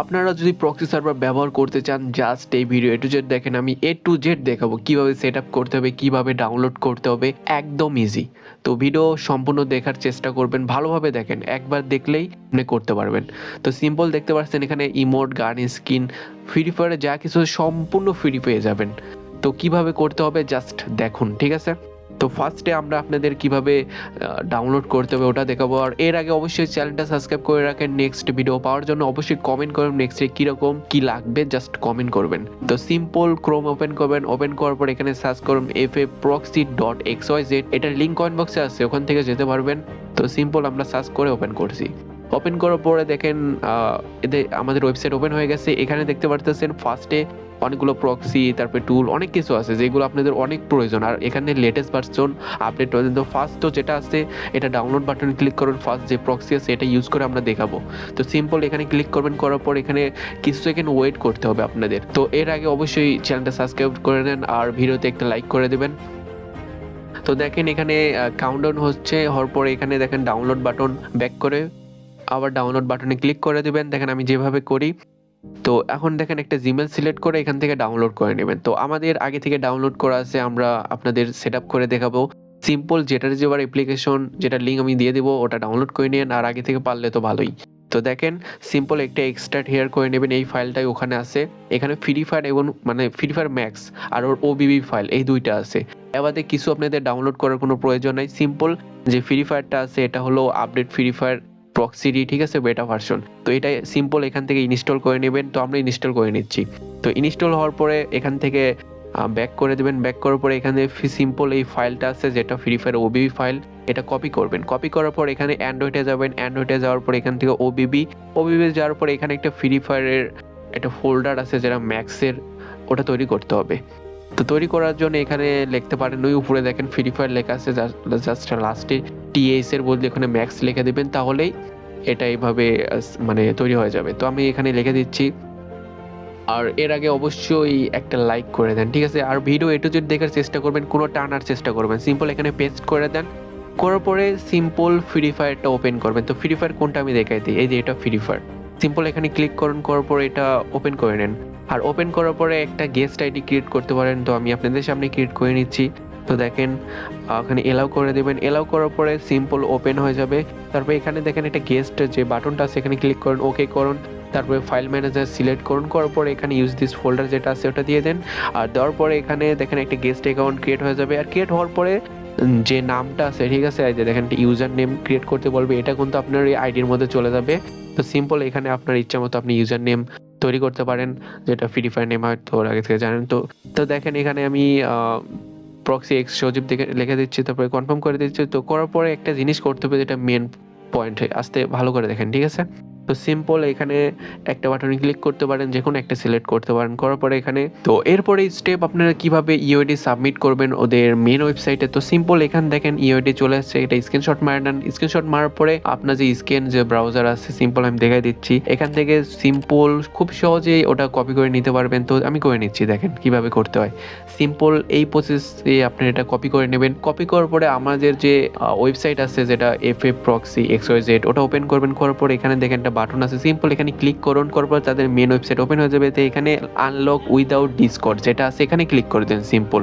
আপনারা যদি proxy server ব্যবহার করতে চান, জাস্ট এই ভিডিও A to Z দেখেন। আমি A to Z দেখাবো কিভাবে সেট আপ করতে হবে, কিভাবে ডাউনলোড করতে হবে, একদম ইজি। তো ভিডিও সম্পূর্ণ দেখার চেষ্টা করবেন, ভালোভাবে দেখেন, একবার দেখলেই আপনি করতে পারবেন। তো সিম্পল দেখতে পাচ্ছেন এখানে ইমোট, গান, স্কিন, ফ্রি ফায়ারে যা কিছু সম্পূর্ণ ফ্রি পেয়ে যাবেন। তো কিভাবে করতে হবে জাস্ট দেখুন, ঠিক আছে? তো ফার্স্টে আমরা আপনাদের কিভাবে ডাউনলোড করতে হবে ওটা দেখাবো। আর এর আগে অবশ্যই চ্যানেলটা সাবস্ক্রাইব করে রাখেন নেক্সট ভিডিও পাওয়ার জন্য। অবশ্যই কমেন্ট করবেন নেক্সটে কীরকম কী লাগবে, জাস্ট কমেন্ট করবেন। তো সিম্পল ক্রোম ওপেন করবেন, ওপেন করার পর এখানে সার্চ করুন faproxy.xyz, এটার লিঙ্ক কমেন্ট বক্সে আছে, ওখান থেকে যেতে পারবেন। তো সিম্পল আমরা সার্চ করে ওপেন করছি। ওপেন করার পরে দেখেন এতে আমাদের ওয়েবসাইট ওপেন হয়ে গেছে। এখানে দেখতে পারতেছেন ফার্স্টে অনেকগুলো প্রক্সি, তারপরে টুল, অনেক কিছু আছে যেগুলো আপনাদের অনেক প্রয়োজন। আর এখানে লেটেস্ট ভার্সন আপডেট হয়েছে। তো ফার্স্ট তো যেটা আছে এটা ডাউনলোড বাটনে ক্লিক করুন, ফার্স্ট যে প্রক্সি আছে এটা ইউজ করে আমরা দেখাবো। তো সিম্পল এখানে ক্লিক করবেন, করার পর এখানে কিছু সেকেন্ড ওয়েট করতে হবে আপনাদের। তো এর আগে অবশ্যই চ্যানেলটা সাবস্ক্রাইব করে নেন আর ভিডিওতে একটা লাইক করে দেবেন। তো দেখেন এখানে কাউন্টডাউন হচ্ছে, হওয়ার পরে এখানে দেখেন ডাউনলোড বাটন, ব্যাক করে আবার ডাউনলোড বাটনে ক্লিক করে দেবেন। দেখেন আমি যেভাবে করি। তো এখন দেখেন একটা জিমেল সিলেক্ট করে এখান থেকে ডাউনলোড করে নেবেন। তো আমাদের আগে থেকে ডাউনলোড করা আছে, আমরা আপনাদের সেট আপ করে দেখাবো। সিম্পল যেটার যেবার অ্যাপ্লিকেশন, যেটা লিঙ্ক আমি দিয়ে দেবো ওটা ডাউনলোড করে নিন, আর আগে থেকে পারলে তো ভালোই। তো দেখেন সিম্পল একটা এক্সট্রাক্ট হেয়ার করে নেবেন, এই ফাইলটাই ওখানে আছে। এখানে ফ্রি ফায়ার এবং মানে ফ্রি ফায়ার ম্যাক্স আর ওর ওবিবি ফাইল, এই দুইটা আছে। এবারে কিছু আপনাদের ডাউনলোড করার কোনো প্রয়োজন নাই। সিম্পল যে ফ্রি ফায়ারটা আছে এটা হলো আপডেট ফ্রি ফায়ার প্রক্সিডি, ঠিক আছে, বেটা ভার্সন। তো এটা সিম্পল এখান থেকে ইনস্টল করে নেবেন। তো আমরা ইনস্টল করে নিচ্ছি। তো ইনস্টল হওয়ার পরে এখান থেকে ব্যাক করে দেবেন। ব্যাক করার পরে এখানে সিম্পল এই ফাইলটা আছে যেটা ফ্রি ফায়ার ওবিবি ফাইল, এটা কপি করবেন। কপি করার পর এখানে অ্যান্ড্রয়েডে যাবেন, অ্যান্ড্রয়েডে যাওয়ার পর এখান থেকে ওবিবি যাওয়ার পর এখানে একটা ফ্রি ফায়ারের একটা ফোল্ডার আছে যেটা ম্যাক্সের, ওটা তৈরি করতে হবে। তো তৈরি করার জন্য এখানে লিখতে পারেন, ওই উপরে দেখেন ফ্রি ফায়ার লেখা আছে, জাস্ট লাস্টে টিএস এর বদলে এখানে ম্যাক্স লিখে দেবেন, তাহলেই এটা এইভাবে মানে তৈরি হয়ে যাবে। তো আমি এখানে লিখে দিচ্ছি। আর এর আগে অবশ্যই একটা লাইক করে দেন, ঠিক আছে? আর ভিডিও A to Z দেখার চেষ্টা করবেন, কোনো টানার চেষ্টা করবেন। সিম্পল এখানে পেস্ট করে দেন, করার পরে সিম্পল ফ্রি ফায়ারটা ওপেন করবেন। তো ফ্রি ফায়ার কোনটা আমি দেখাই দিই, এই যে এটা ফ্রি ফায়ার। সিম্পল এখানে ক্লিক করুন, করার পরে এটা ওপেন করে নেন। আর ওপেন করার পরে একটা গেস্ট আইডি ক্রিয়েট করতে পারেন। তো আমি আপনাদের সামনে ক্রিয়েট করে নিচ্ছি। তো দেখেন এখানে এলাও করে দেবেন। এলাও করার পরে সিম্পল ওপেন হয়ে যাবে। তারপরে এখানে দেখেন একটা গেস্ট যে বাটনটা আছে এখানে ক্লিক করুন, ওকে করুন। তারপরে ফাইল ম্যানেজার সিলেক্ট করুন, করার পরে এখানে ইউজ দিস ফোল্ডার যেটা আছে ওটা দিয়ে দেন। আর দেওয়ার পরে এখানে দেখেন একটা গেস্ট অ্যাকাউন্ট ক্রিয়েট হয়ে যাবে। আর ক্রিয়েট হওয়ার পরে যে নামটা আছে, ঠিক আছে, এই যে দেখেন ইউজার নেম ক্রিয়েট করতে বলবে, এটা কিন্তু আপনার এই আইডির মধ্যে চলে যাবে। তো সিম্পল এখানে আপনার ইচ্ছা মতো আপনি ইউজার নেম তৈরি করতে পারেন, যেটা ফ্রি ফায়ার নেম হয়তো আগে থেকে জানেন। তো দেখেন এখানে আমি প্রক্সি এক্স সজীব লিখে দিচ্ছি, তারপরে কনফার্ম করে দিচ্ছি। তো করার পরে একটা জিনিস করতে হবে যেটা মেন পয়েন্ট, আসতে ভালো করে দেখেন, ঠিক আছে? তো সিম্পল এখানে একটা বাটনে ক্লিক করতে পারেন, যে কোনো একটা সিলেক্ট করতে পারেন, করার পরে এখানে তো এরপরে স্টেপ আপনারা কিভাবে ইউআইডি সাবমিট করবেন ওদের মেন ওয়েবসাইটে। তো সিম্পল এখানে দেখেন ইউআইডি চলে আসছে, এটা স্ক্রিনশট মারে নেন। স্ক্রিনশট মারার পরে আপনার যে স্ক্যান যে ব্রাউজার আছে, সিম্পল আমি দেখাই দিচ্ছি, এখান থেকে সিম্পল খুব সহজেই ওটা কপি করে নিতে পারবেন। তো আমি করে নিচ্ছি, দেখেন কিভাবে করতে হয়। সিম্পল এই প্রসেসে আপনি এটা কপি করে নেবেন। কপি করার পরে আমাদের যে ওয়েবসাইট আছে যেটা faproxy.xyz, ওটা ওপেন করবেন। করার পরে এখানে দেখেন একটা বাটন আছে, সিম্পল এখানে ক্লিক করুন, করার পর তাদের মেন ওয়েবসাইট ওপেন হয়ে যাবে। তো এখানে আনলক উইদাউট ডিসকর্ড যেটা আছে এখানে ক্লিক করে দেন সিম্পল।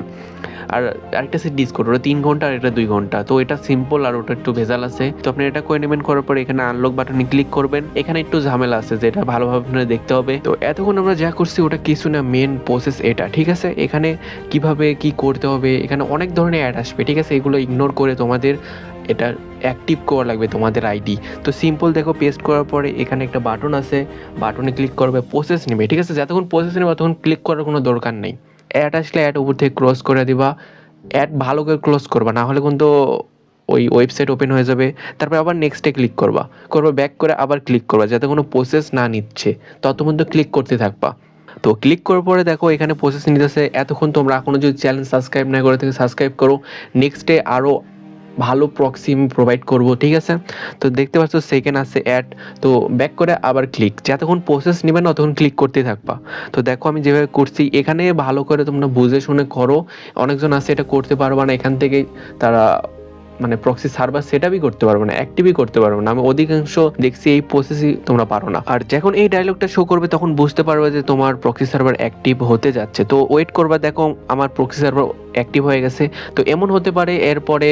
আর আরেকটা আছে ডিসকর্ড, ওটা 3 ঘন্টা আর এটা 2 ঘন্টা। তো এটা সিম্পল আর ওটা একটু ভেজাল আছে। তো আপনি এটা করে নেবেন, করার পর এখানে আনলক বাটনে ক্লিক করবেন। এখানে একটু ঝামেলা আছে যেটা ভালোভাবে আপনারা দেখতে হবে। তো এতক্ষণ আমরা যা করছি ওটা কিছু না, মেন প্রসেস এটা, ঠিক আছে? এখানে কিভাবে কি করতে হবে, এখানে অনেক ধরনের অ্যাড আসবে, ঠিক আছে? এগুলো ইগনোর করে তোমাদের এটা অ্যাক্টিভ করা লাগবে তোমাদের আইডি। তো সিম্পল দেখো পেস্ট করার পরে এখানে একটা বাটন আছে, বাটনে ক্লিক করবে, প্রসেস নেবে, ঠিক আছে? যতক্ষণ প্রসেস নেবে ততক্ষণ ক্লিক করার কোনো দরকার নেই। অ্যাড আসলে অ্যাড উপর থেকে ক্লোজ করে দিবা। অ্যাড ভালো করে ক্লোজ করবা, না হলে কিন্তু ওই ওয়েবসাইট ওপেন হয়ে যাবে। তারপর আবার নেক্সটে ক্লিক করবা, ব্যাক করে আবার ক্লিক করবা, যাতে কোনো প্রসেস না নিচ্ছে ততক্ষণ তো ক্লিক করতে থাকবা। তো ক্লিক করার পরে দেখো এখানে প্রসেস নিতেছে। এতক্ষণ তোমরা এখনো যদি চ্যানেল সাবস্ক্রাইব না করে থেকে সাবস্ক্রাইব করো, নেক্সটে আরও ভালো প্রক্সি আমি প্রোভাইড করব, ঠিক আছে? তো দেখতে পাচ্ছ সেকেন্ড আছে অ্যাড। তো ব্যাক করে আবার ক্লিক, যতক্ষণ প্রসেস নেবে না ততক্ষণ ক্লিক করতে থাকবা। তো দেখো আমি যেভাবে করছি, এখানে ভালো করে তোমরা বুঝে শুনে করো। অনেকজন আছে এটা করতে পারবা না, এখান থেকে তারা মানে প্রক্সি সার্ভার সেটআপই করতে পারবে না, অ্যাক্টিভই করতে পারবে না। আমি অধিকাংশ দেখছি এই প্রসেসই তোমরা পারো না। আর যখন এই ডায়লগটা শো করবে তখন বুঝতে পারবে যে তোমার প্রক্সি সার্ভার অ্যাক্টিভ হতে যাচ্ছে। তো ওয়েট করবা, দেখো আমার প্রক্সি সার্ভার অ্যাক্টিভ হয়ে গেছে। তো এমন হতে পারে এরপরে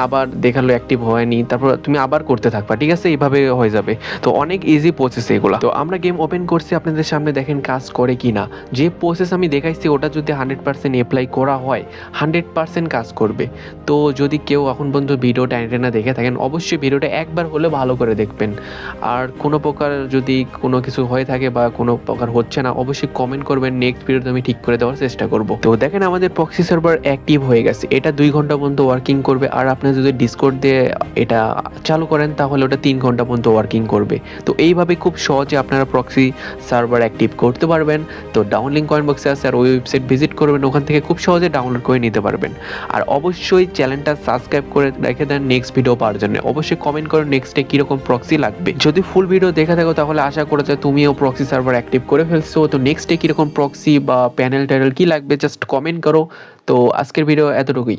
আবার দেখালো অ্যাক্টিভ হয়নি, তারপর তুমি আবার করতে থাকবা, ঠিক আছে? এইভাবে হয়ে যাবে। তো অনেক ইজি প্রসেস এগুলো। তো আমরা গেম ওপেন করছি, আপনাদের সামনে দেখেন কাজ করে কিনা। যে প্রসেস আমি দেখাইছি ওটা যদি 100% অ্যাপ্লাই করা হয় 100% কাজ করবে। তো যদি কেউ এখন পর্যন্ত ভিডিওটা না দেখে থাকেন অবশ্যই ভিডিওটা একবার হলে ভালো করে দেখবেন। আর কোনো প্রকার যদি কোনো কিছু হয়ে থাকে বা কোনো প্রকার হচ্ছে না অবশ্যই কমেন্ট করবেন, নেক্সট ভিডিওতে আমি ঠিক করে দেওয়ার চেষ্টা করব। তো দেখেন আমাদের প্রক্সি সার্ভার অ্যাক্টিভ হয়ে গেছে, এটা 2 ঘন্টা পর্যন্ত ওয়ার্কিং করবে। আর আপনি যদি ডিসকর্ড দিয়ে এটা চালু করেন তাহলে ওটা 3 ঘন্টা পর্যন্ত ওয়ার্কিং করবে। তো এইভাবে খুব সহজে আপনারা প্রক্সি সার্ভার অ্যাক্টিভ করতে পারবেন। তো ডাউন লিঙ্ক কমেন্ট বক্সে আছে, আর ওই ওয়েবসাইট ভিজিট করবেন, ওখান থেকে খুব সহজে ডাউনলোড করে নিতে পারবেন। আর অবশ্যই চ্যানেলটা সাবস্ক্রাইব করে রেখে দেন নেক্সট ভিডিও পাওয়ার জন্য। অবশ্যই কমেন্ট করুন নেক্সটে কীরকম প্রক্সি লাগবে। যদি ফুল ভিডিও দেখে থাকো তাহলে আশা করা যায় তুমিও প্রক্সি সার্ভার অ্যাক্টিভ করে ফেলছো। তো নেক্সটে কীরকম প্রক্সি বা প্যানেল ট্যানেল কী লাগবে জাস্ট কমেন্ট করো। তো আজকের ভিডিও এতটুকুই।